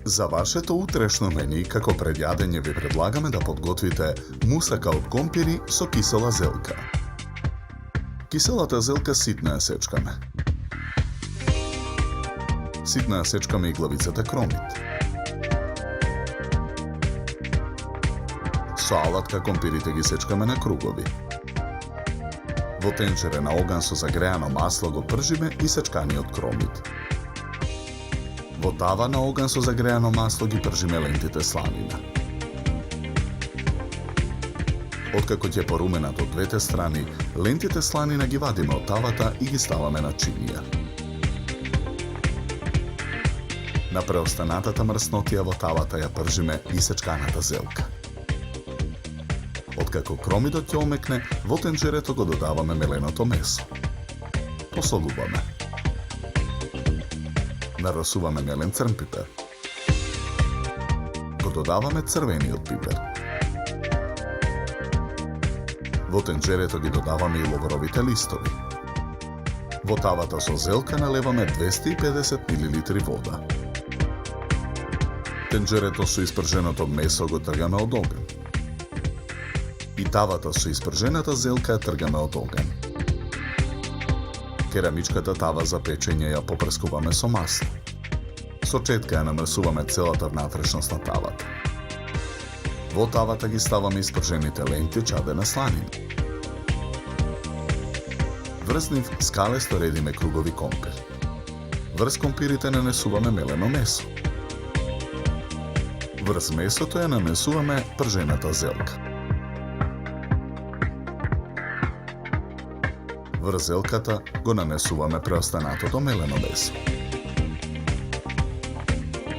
За вашето утрешно мени, како пред јадење, ви предлагаме да подготвите мусака од компири со кисела зелка. Киселата зелка ситно ја сечкаме. Ситно ја сечкаме и главицата кромит. Со алатка компирите ги сечкаме на кругови. Во тенџере на оган со загреано масло го пржиме и сечканиот кромит. Во тава на оган со загреано масло ги пржиме лентите сланина. Откако ќе поруменат од двете страни, лентите сланина ги вадиме од тавата и ги ставаме на чинија. На преостанатата мрснотија во тавата ја пржиме и сечканата зелка. Откако кромидот ќе омекне, во тенџерето го додаваме меленото месо. Посолуваме. Нарасуваме мелен црн пипер. Го додаваме црвениот пипер. Во тенџерето ги додаваме и ловровите листови. Во тавата со зелка налеваме 250 мл вода. Тенџерето со испрженото месо го тргаме од оган. И тавата со испржената зелка ја тргаме од оган. Керамичката тава за печење ја попрскуваме со масло. Со четка ја намрсуваме целата внатрешност на тавата. Во тавата ги ставаме испржените ленти чадена сланина. Врз нив скалесто редиме кругови компир. Врз компирите нанесуваме мелено месо. Врз месото ја нанесуваме пржената зелка. Врз зелката го нанесуваме преостанатото мелено месо.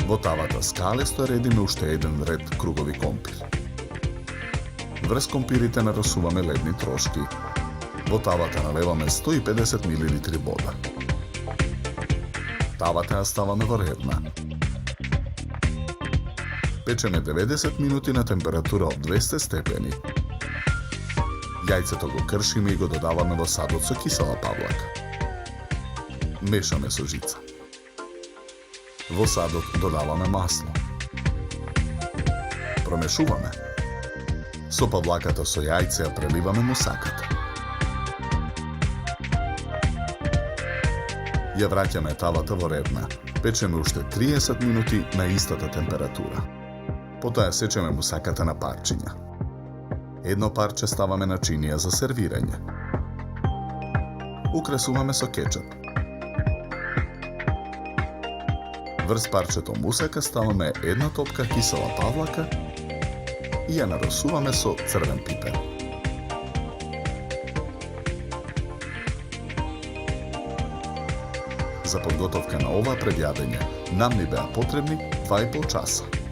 Во тавата скалесто редиме уште еден ред кругови компир. Врз компирите нарасуваме ледни трошки. Во тавата налеваме 150 мл вода. Тавата ја ставаме во редна. Печеме 90 минути на температура од 200 степени. Јајцето го кршиме и го додаваме во садот со кисела павлака. Мешаме со жица. Во садот додаваме масло. Промешуваме. Со павлаката со јајце ја преливаме мусаката. Ја враќаме тавата во редна. Печеме уште 30 минути на истата температура. Потоа ја сечеме мусаката на парчиња. Едно парче ставаме на чинија за сервирање. Украсуваме со кетчуп. Врз парчето мусака ставаме една топка кисела павлака и ја нарасуваме со црвен пипер. За подготовка на ова предјадење нам ни беа потребни 2,5 часа.